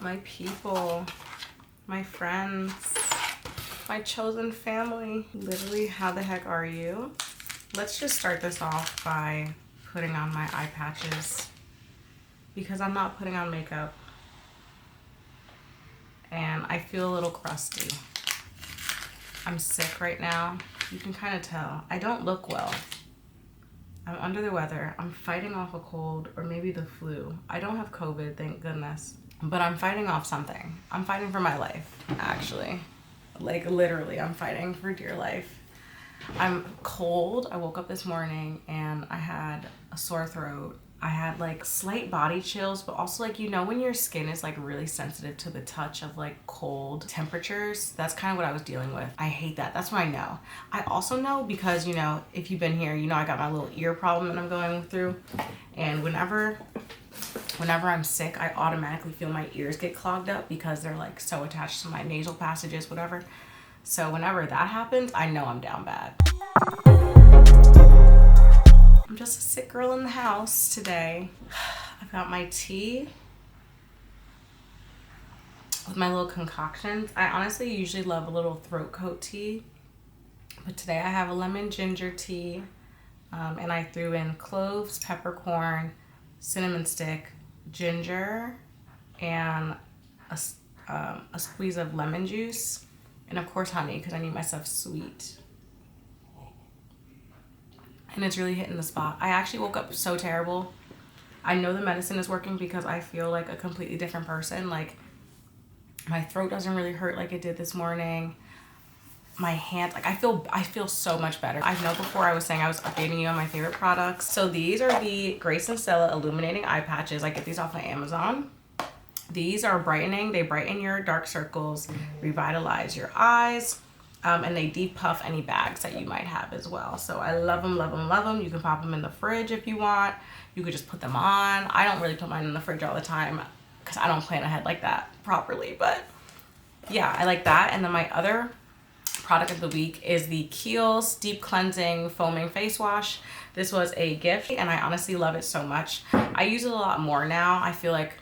my people, my friends, my chosen family. Literally, how the heck are you? Let's just start this off by putting on my eye patches because I'm not putting on makeup and I feel a little crusty. I'm sick right now. You can kind of tell. I don't look well. I'm under the weather. I'm fighting off a cold or maybe the flu. I don't have COVID, thank goodness. But I'm fighting off something. I'm fighting for my life, actually. Like literally, I'm fighting for dear life. I'm cold. I woke up this morning and I had a sore throat. I had like slight body chills, but also like, you know, when your skin is like really sensitive to the touch of like cold temperatures, that's kind of what I was dealing with. I hate that. That's what I know. I also know because, you know, if you've been here, you know, I got my little ear problem that I'm going through. And whenever I'm sick, I automatically feel my ears get clogged up because they're like so attached to my nasal passages, whatever. So whenever that happens, I know I'm down bad. I'm just a sick girl in the house today. I've got my tea with my little concoctions. I honestly usually love a little throat coat tea, but today I have a lemon ginger tea, and I threw in cloves, peppercorn, cinnamon stick, ginger, and a squeeze of lemon juice, and of course honey because I need my stuff sweet. And it's really hitting the spot. I actually woke up so terrible. I know the medicine is working because I feel like a completely different person. Like my throat doesn't really hurt like it did this morning. My hands, like I feel so much better. I know before I was saying I was updating you on my favorite products. So these are the Grace and Stella illuminating eye patches. I get these off of Amazon. These are brightening. They brighten your dark circles, revitalize your eyes. And they depuff any bags that you might have as well. So I love them, love them, love them. You can pop them in the fridge if you want. You could just put them on. I don't really put mine in the fridge all the time because I don't plan ahead like that properly. But yeah, I like that. And then my other product of the week is the Kiehl's Deep Cleansing Foaming Face Wash. This was a gift and I honestly love it so much. I use it a lot more now. I feel like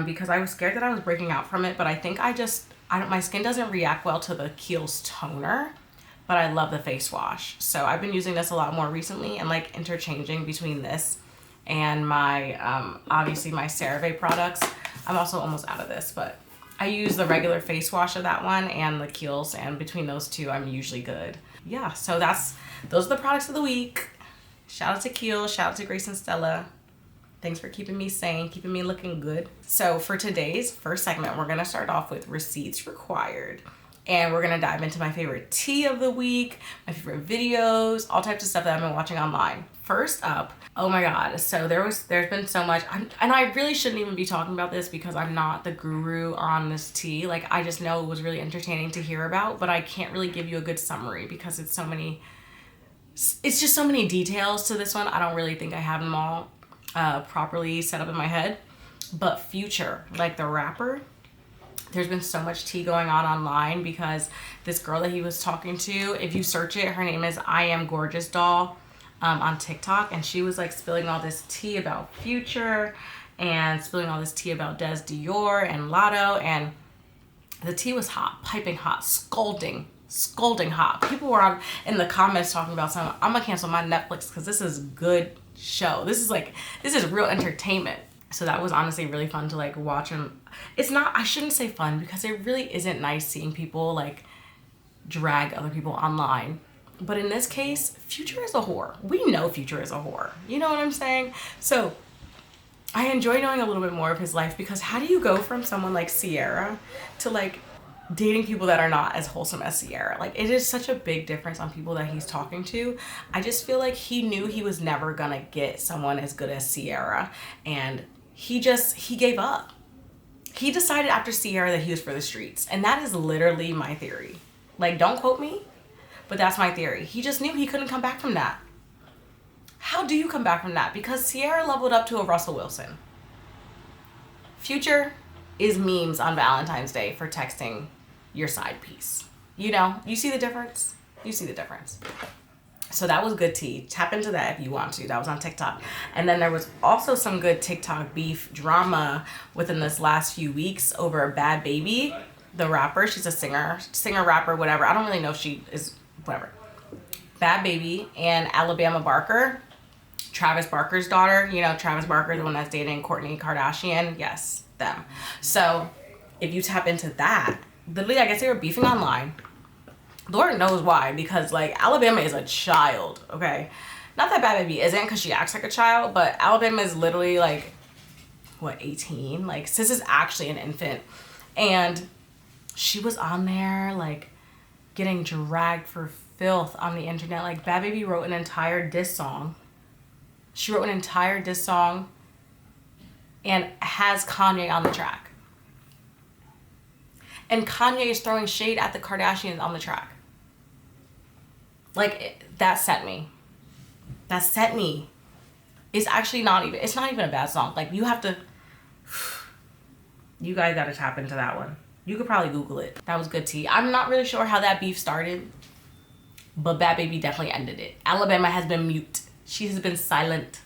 because I was scared that I was breaking out from it, but I think my skin doesn't react well to the Kiehl's toner, but I love the face wash. So I've been using this a lot more recently and like interchanging between this and my, obviously my CeraVe products. I'm also almost out of this, but I use the regular face wash of that one and the Kiehl's, and between those two, I'm usually good. Yeah, so those are the products of the week. Shout out to Kiehl, shout out to Grace and Stella. Thanks for keeping me sane, keeping me looking good. So for today's first segment, we're gonna start off with receipts required. And we're gonna dive into my favorite tea of the week, my favorite videos, all types of stuff that I've been watching online. First up, oh my God. So there's been so much, and I really shouldn't even be talking about this because I'm not the guru on this tea. Like I just know it was really entertaining to hear about, but I can't really give you a good summary because it's just so many details to this one. I don't really think I have them all properly set up in my head. But Future, like the rapper, there's been so much tea going on online because this girl that he was talking to, if you search it, her name is I Am Gorgeous Doll on TikTok, and she was like spilling all this tea about Future and spilling all this tea about Des Dior and Lotto, and the tea was hot, piping hot, scalding hot. People were in the comments talking about something. I'm gonna cancel my Netflix because this is good show. This is real entertainment. So that was honestly really fun to like watch him. I shouldn't say fun because it really isn't nice seeing people like drag other people online. But in this case, Future is a whore. We know Future is a whore. You know what I'm saying? So I enjoy knowing a little bit more of his life because how do you go from someone like Ciara to like dating people that are not as wholesome as Ciara? Like it is such a big difference on people that he's talking to. I just feel like he knew he was never gonna get someone as good as Ciara, and he gave up. He decided after Ciara that he was for the streets, and that is literally my theory. Like don't quote me, but that's my theory. He just knew he couldn't come back from that. How do you come back from that? Because Ciara leveled up to a Russell Wilson. Future is memes on Valentine's Day for texting your side piece. You know, you see the difference? You see the difference. So that was good tea. Tap into that if you want to. That was on TikTok. And then there was also some good TikTok beef drama within this last few weeks over Bad Baby, the rapper. She's a singer, rapper, whatever. I don't really know if she is, whatever. Bad Baby and Alabama Barker, Travis Barker's daughter. You know, Travis Barker, the one that's dating Kourtney Kardashian. Yes, them. So if you tap into that, literally, I guess they were beefing online. Lord knows why, because like Alabama is a child, okay? Not that Bad Baby isn't, because she acts like a child, but Alabama is literally like, what, 18? Like, sis is actually an infant. And she was on there like getting dragged for filth on the internet. Like, Bad Baby wrote an entire diss song. She wrote an entire diss song and has Kanye on the track. And Kanye is throwing shade at the Kardashians on the track. Like, that set me. That set me. It's actually not even, it's not even a bad song. Like, you have to, you guys gotta tap into that one. You could probably Google it. That was good tea. I'm not really sure how that beef started, but Bad Baby definitely ended it. Alabama has been mute. She has been silent.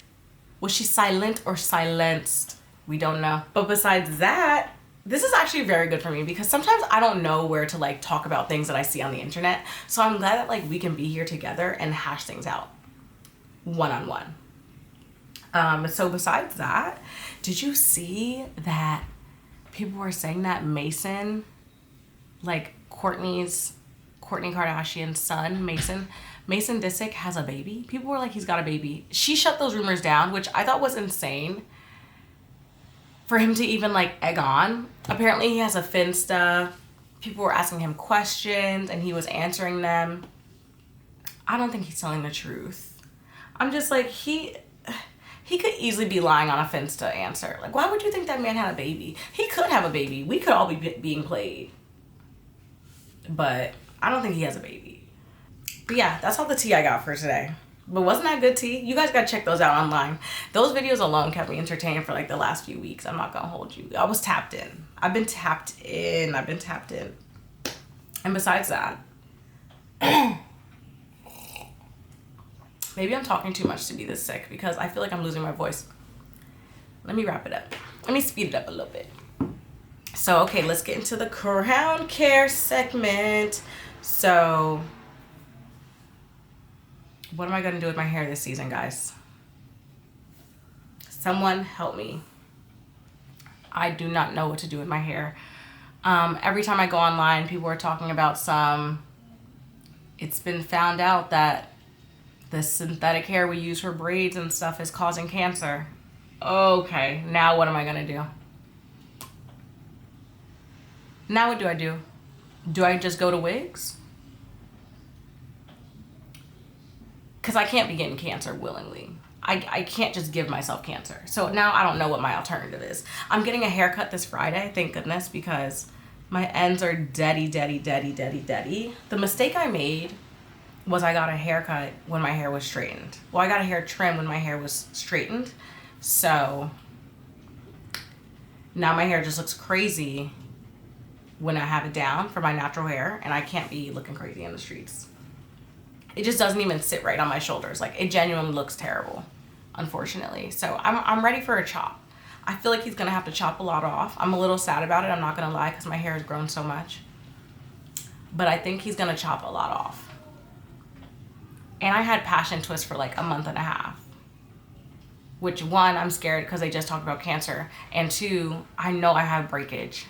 Was she silent or silenced? We don't know. But besides that, this is actually very good for me because sometimes I don't know where to like talk about things that I see on the internet. So I'm glad that like we can be here together and hash things out one-on-one. So besides that, did you see that people were saying that Mason, like Kourtney Kardashian's son, Mason Disick has a baby? People were like, he's got a baby. She shut those rumors down, which I thought was insane for him to even like egg on. Apparently he has a Finsta. People were asking him questions and he was answering them. I don't think he's telling the truth. I'm just like, he could easily be lying on a Finsta answer. Like, why would you think that man had a baby? He could have a baby. We could all be being played. But I don't think he has a baby. But yeah, that's all the tea I got for today. But wasn't that good tea? You guys gotta check those out online. Those videos alone kept me entertained for like the last few weeks. I'm not gonna hold you. I was tapped in. I've been tapped in. And besides that, maybe I'm talking too much to be this sick because I feel like I'm losing my voice. Let me wrap it up. Let me speed it up a little bit. So, okay, let's get into the crown care segment. So, what am I going to do with my hair this season, guys? Someone help me. I do not know what to do with my hair. Every time I go online, people are talking about it's been found out that the synthetic hair we use for braids and stuff is causing cancer. Okay, now what am I going to do? Now what do I do? Do I just go to wigs? Because I can't be getting cancer willingly. I can't just give myself cancer. So now I don't know what my alternative is. I'm getting a haircut this Friday, thank goodness, because my ends are deady. The mistake I made was I got a haircut when my hair was straightened. Well, I got a hair trim when my hair was straightened. So now my hair just looks crazy when I have it down for my natural hair, and I can't be looking crazy in the streets. It just doesn't even sit right on my shoulders. Like, it genuinely looks terrible, unfortunately. So I'm ready for a chop. I feel like he's gonna have to chop a lot off. I'm a little sad about it, I'm not gonna lie, because my hair has grown so much. But I think he's gonna chop a lot off. And I had passion twist for like a month and a half. Which, one, I'm scared because they just talked about cancer. And two, I know I have breakage.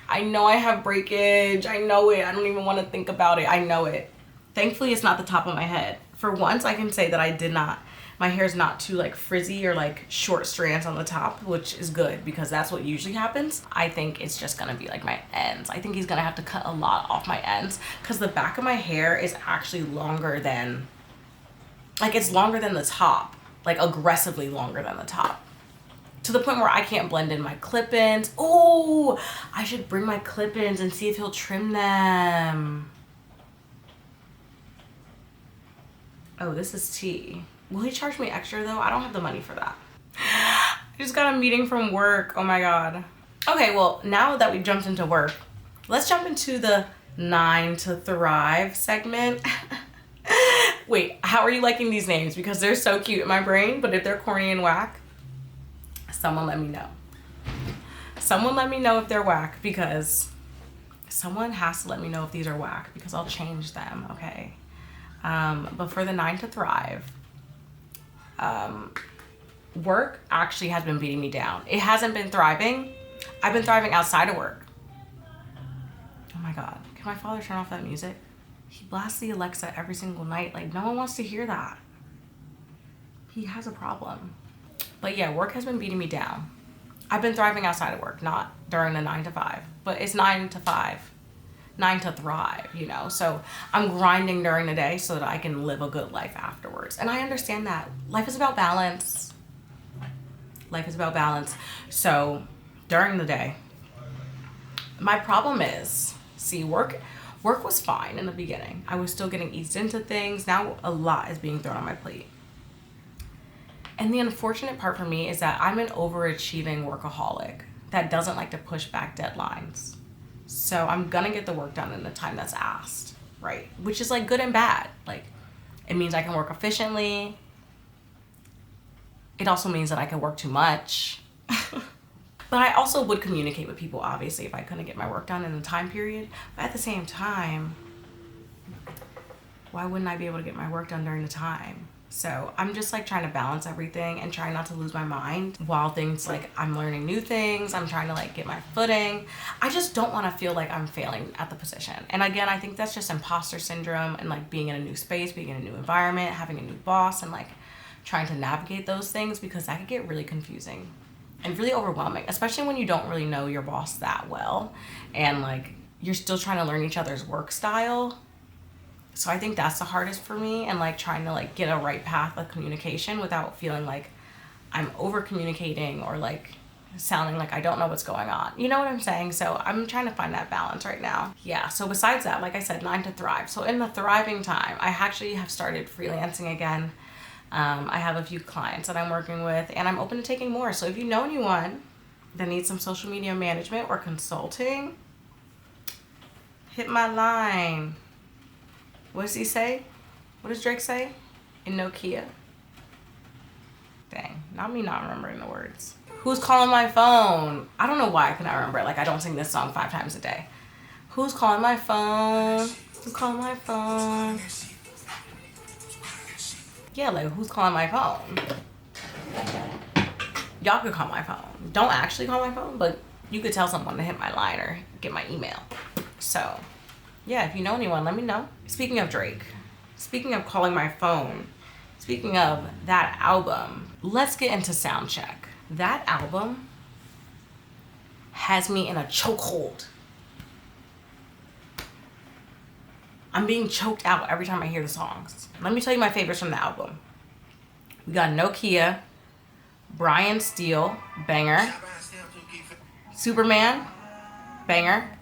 I know I have breakage. I know it. I don't even want to think about it. I know it. Thankfully, it's not the top of my head. For once, I can say that I did not. My hair's not too like frizzy or like short strands on the top, which is good because that's what usually happens. I think it's just gonna be like my ends. I think he's gonna have to cut a lot off my ends because the back of my hair is actually longer than, like, it's longer than the top, like aggressively longer than the top. To the point where I can't blend in my clip-ins. Oh, I should bring my clip-ins and see if he'll trim them. Oh, this is tea. Will he charge me extra though? I don't have the money for that. I just got a meeting from work. Oh my God. Okay, well, now that we've jumped into work, let's jump into the 9 to Thrive segment. Wait, how are you liking these names? Because they're so cute in my brain, but if they're corny and whack, someone let me know. Someone let me know if they're whack, because someone has to let me know if these are whack, because I'll change them, okay? But for the 9 to Thrive, work actually has been beating me down. It hasn't been thriving. I've been thriving outside of work. Oh my God, can my father turn off that music? He blasts the Alexa every single night. Like, no one wants to hear that. He has a problem. But yeah, work has been beating me down. I've been thriving outside of work, not during the 9 to 5, but it's 9 to 5, 9 to Thrive, you know? So I'm grinding during the day so that I can live a good life afterwards. And I understand that life is about balance. Life is about balance. So during the day, my problem is, see, work was fine in the beginning. I was still getting eased into things. Now a lot is being thrown on my plate. And the unfortunate part for me is that I'm an overachieving workaholic that doesn't like to push back deadlines. So I'm gonna get the work done in the time that's asked, right? Which is like good and bad. Like, it means I can work efficiently. It also means that I can work too much. But I also would communicate with people, obviously, if I couldn't get my work done in the time period. But at the same time, why wouldn't I be able to get my work done during the time? So I'm just like trying to balance everything and trying not to lose my mind while things like I'm learning new things. I'm trying to like get my footing. I just don't want to feel like I'm failing at the position. And again, I think that's just imposter syndrome and like being in a new space, being in a new environment, having a new boss, and like trying to navigate those things, because that could get really confusing and really overwhelming, especially when you don't really know your boss that well and like you're still trying to learn each other's work style. So I think that's the hardest for me, and like trying to like get a right path of communication without feeling like I'm over communicating or like sounding like I don't know what's going on. You know what I'm saying? So I'm trying to find that balance right now. Yeah, so besides that, like I said, 9 to Thrive. So in the thriving time, I actually have started freelancing again. I have a few clients that I'm working with, and I'm open to taking more. So if you know anyone that needs some social media management or consulting, hit my line. What does he say? What does Drake say? In Nokia? Dang, not me not remembering the words. Who's calling my phone? I don't know why I cannot remember it. Like, I don't sing this song 5 times a day. Who's calling my phone? Who's calling my phone? Yeah, like, who's calling my phone? Y'all could call my phone. Don't actually call my phone, but you could tell someone to hit my line or get my email. So yeah, if you know anyone, let me know. Speaking of Drake, speaking of calling my phone, speaking of that album, let's get into Soundcheck. That album has me in a chokehold. I'm being choked out every time I hear the songs. Let me tell you my favorites from the album. We got Nokia, Brian Steele, banger. Superman, banger.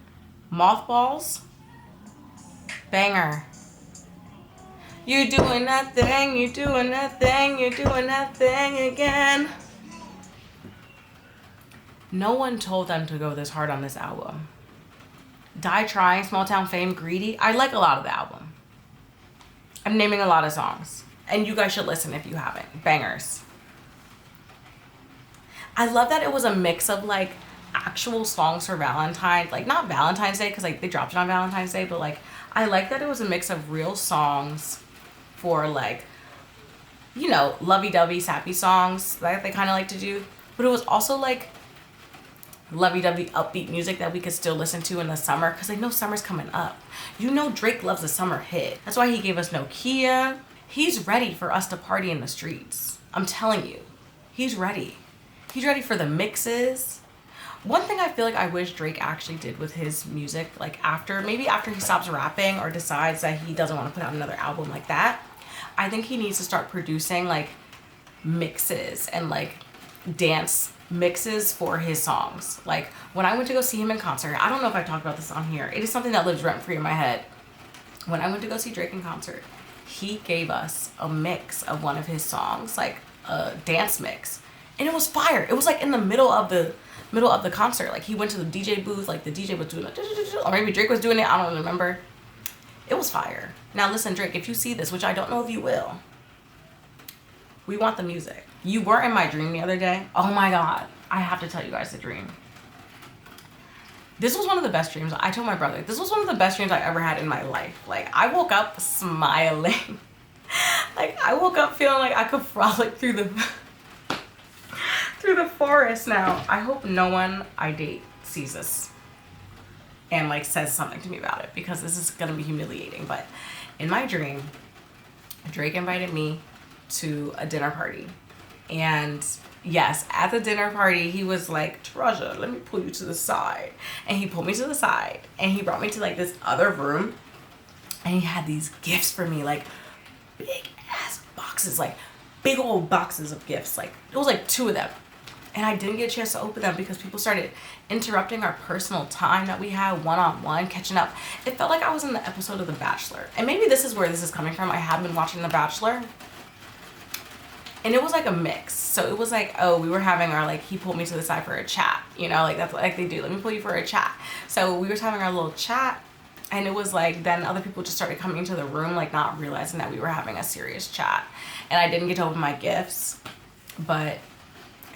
Mothballs, banger. You're doing that thing, you're doing that thing, you're doing that thing again. No one told them to go this hard on this album. Die Trying, Small Town Fame, Greedy. I like a lot of the album. I'm naming a lot of songs, and you guys should listen if you haven't. Bangers. I love that it was a mix of like actual songs for Valentine's, like not Valentine's Day because like they dropped it on Valentine's Day, but like I like that it was a mix of real songs for like, you know, lovey-dovey sappy songs that they kind of like to do, but it was also like lovey-dovey upbeat music that we could still listen to in the summer, because I know summer's coming up. You know Drake loves a summer hit. That's why he gave us Nokia. He's ready for us to party in the streets. I'm telling you, he's ready. He's ready for the mixes. One thing I feel like I wish Drake actually did with his music, like maybe after he stops rapping or decides that he doesn't want to put out another album like that, I think he needs to start producing like mixes and like dance mixes for his songs. Like when I went to go see him in concert, I don't know if I talked about this on here, it is something that lives rent free in my head. When I went to go see Drake in concert, he gave us a mix of one of his songs, like a dance mix, and it was fire. It was like in the middle of the middle of the concert. Like, he went to the DJ booth, like the DJ was doing like, or maybe Drake was doing it, I don't remember. It was fire. Now listen, Drake, if you see this, which I don't know if you will, we want the music. You were in my dream the other day. Oh my God. I have to tell you guys the dream. This was one of the best dreams. I told my brother, this was one of the best dreams I ever had in my life. Like, I woke up smiling. Like, I woke up feeling like I could frolic through the through the forest. Now, I hope no one I date sees this and like says something to me about it, because this is gonna be humiliating. But in my dream, Drake invited me to a dinner party. And yes, at the dinner party, he was like, Taraja, let me pull you to the side. And he pulled me to the side and he brought me to like this other room, and he had these gifts for me, like big ass boxes, like big old boxes of gifts. Like, it was like 2 of them. And I didn't get a chance to open them because people started interrupting our personal time that we had one-on-one, catching up. It felt like I was in the episode of The Bachelor. And maybe this is where this is coming from. I have been watching The Bachelor. And it was like a mix. So it was like, oh, we were having our, like, he pulled me to the side for a chat. You know, like, that's like they do. Let me pull you for a chat. So we were having our little chat. And it was like, then other people just started coming into the room, like not realizing that we were having a serious chat. And I didn't get to open my gifts. But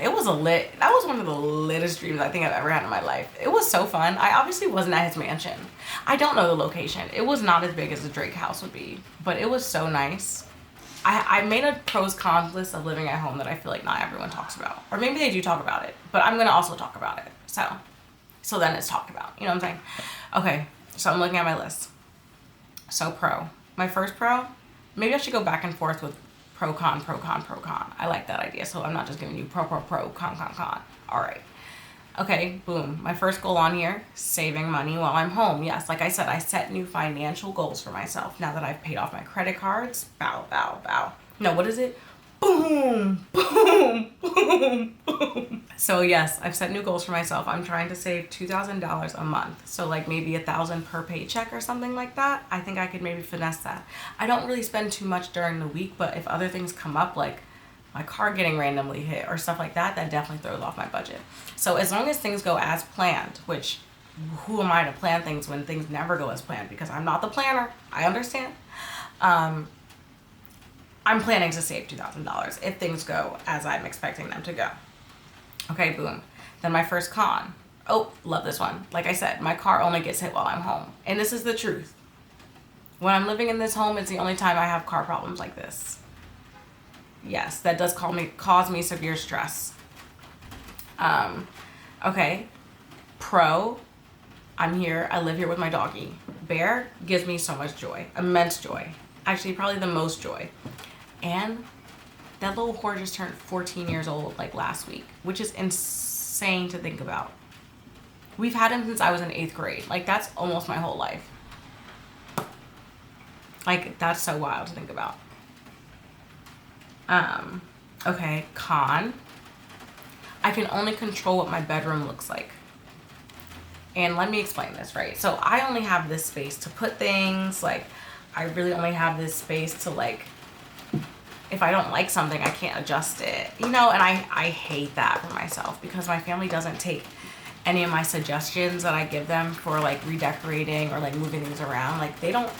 it was that was one of the littest dreams I think I've ever had in my life. It was so fun. I obviously wasn't at his mansion. I don't know the location. It was not as big as the Drake house would be. But it was so nice. I made a pros cons list of living at home that I feel like not everyone talks about. Or maybe they do talk about it, but I'm going to also talk about it. So then it's talked about. You know what I'm saying? Okay, so I'm looking at my list. So pro. My first pro, maybe I should go back and forth with pro, con, pro, con, pro, con. I like that idea. So I'm not just giving you pro, pro, pro, con, con, con. All right. Okay, boom. My first goal on here, saving money while I'm home. Yes, like I said, I set new financial goals for myself. Now that I've paid off my credit cards, bow, bow, bow. No, what is it? Boom, boom, boom, boom. So yes, I've set new goals for myself. I'm trying to save $2,000 a month. So like maybe $1,000 per paycheck or something like that. I think I could maybe finesse that. I don't really spend too much during the week, but if other things come up, like my car getting randomly hit or stuff like that, that definitely throws off my budget. So as long as things go as planned, which who am I to plan things when things never go as planned? Because I'm not the planner. I understand. I'm planning to save $2,000 if things go as I'm expecting them to go. Okay, boom. Then my first con. Oh, love this one. Like I said, my car only gets hit while I'm home. And this is the truth. When I'm living in this home, it's the only time I have car problems like this. Yes, that does cause me severe stress. Okay. Pro, I'm here. I live here with my doggy. Bear gives me so much joy. Immense joy. Actually, probably the most joy. And that little whore just turned 14 years old like last week, which is insane to think about. We've had him since I was in 8th grade. Like, that's almost my whole life. Like, that's so wild to think about. Okay, con. I can only control what my bedroom looks like. And let me explain this, right? So I only have this space to put things, like, I really only have this space to, like, if I don't like something, I can't adjust it, you know? And I hate that for myself because my family doesn't take any of my suggestions that I give them for, like, redecorating or, like, moving things around. Like, they don't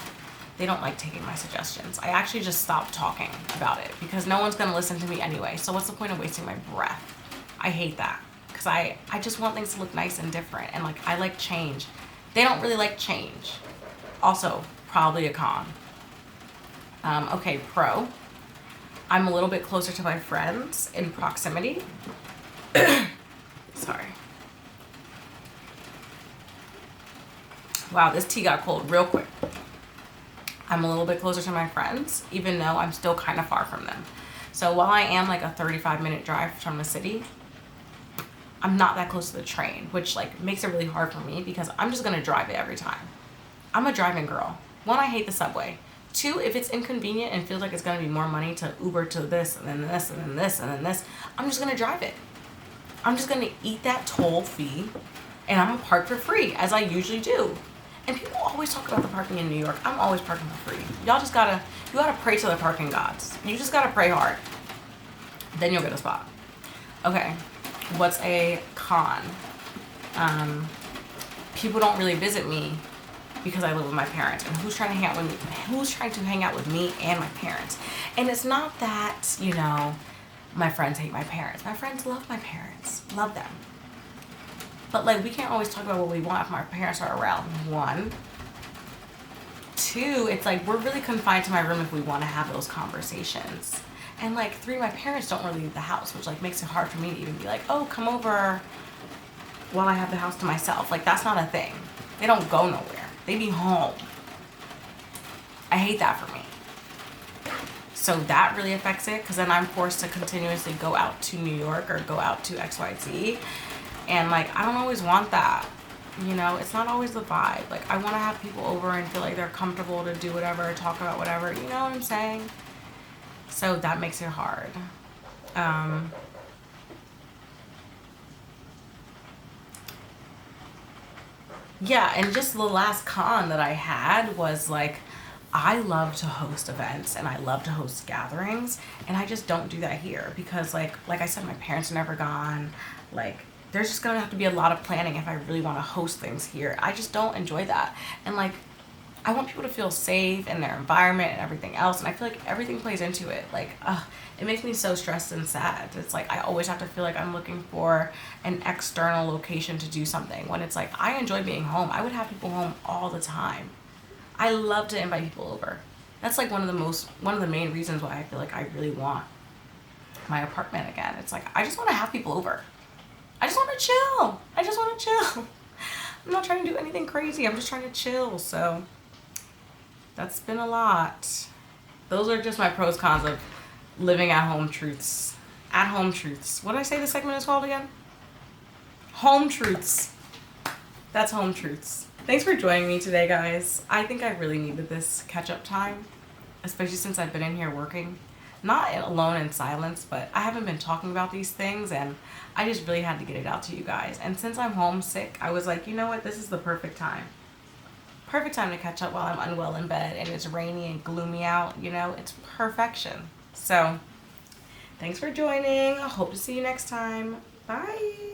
like taking my suggestions. I actually just stopped talking about it because no one's gonna listen to me anyway. So what's the point of wasting my breath? I hate that because I just want things to look nice and different. And like, I like change. They don't really like change. Also, probably a con. Okay, pro. I'm a little bit closer to my friends in proximity. Sorry. Wow, this tea got cold real quick. I'm a little bit closer to my friends, even though I'm still kind of far from them. So while I am like a 35-minute drive from the city, I'm not that close to the train, which like makes it really hard for me because I'm just gonna drive it every time. I'm a driving girl. 1, I hate the subway. 2, if it's inconvenient and feels like it's gonna be more money to Uber to this and then this and then this and then this, I'm just gonna drive it. I'm just gonna eat that toll fee and I'm gonna park for free as I usually do. And people always talk about the parking in New York. I'm always parking for free. Y'all just gotta pray to the parking gods. You just gotta pray hard. Then you'll get a spot. Okay. What's a con? People don't really visit me because I live with my parents. And who's trying to hang out with me? Who's trying to hang out with me and my parents? And it's not that, you know, my friends hate my parents. My friends love my parents. Love them. But like, we can't always talk about what we want if my parents are around. 1. 2, it's like we're really confined to my room if we want to have those conversations. And like 3, my parents don't really leave the house, which like makes it hard for me to even be like, oh, come over while I have the house to myself. Like, that's not a thing. They don't go nowhere. They be home. I hate that for me. So that really affects it, because then I'm forced to continuously go out to New York or go out to XYZ. And like, I don't always want that. You know, it's not always the vibe. Like, I want to have people over and feel like they're comfortable to do whatever, talk about whatever. You know what I'm saying? So that makes it hard. Yeah, and just the last con that I had was like, I love to host events and I love to host gatherings, and I just don't do that here because like I said, my parents are never gone. Like, there's just gonna have to be a lot of planning if I really want to host things here. I just don't enjoy that. And like, I want people to feel safe in their environment and everything else, and I feel like everything plays into it. Like, it makes me so stressed and sad. It's like I always have to feel like I'm looking for an external location to do something, when it's like, I enjoy being home. I would have people home all the time. I love to invite people over. That's like one of the main reasons why I feel like I really want my apartment again. It's like, I just want to have people over. I just want to chill. I just want to chill. I'm not trying to do anything crazy. I'm just trying to chill. So that's been a lot. Those are just my pros, cons of living at home truths. At home truths. What did I say this segment is called again? Home truths. That's home truths. Thanks for joining me today, guys. I think I really needed this catch-up time, especially since I've been in here working. Not alone in silence, but I haven't been talking about these things, and I just really had to get it out to you guys. And since I'm homesick, I was like, you know what? This is the perfect time. Perfect time to catch up while I'm unwell in bed and it's rainy and gloomy out. You know, it's perfection. So, thanks for joining. I hope to see you next time. Bye.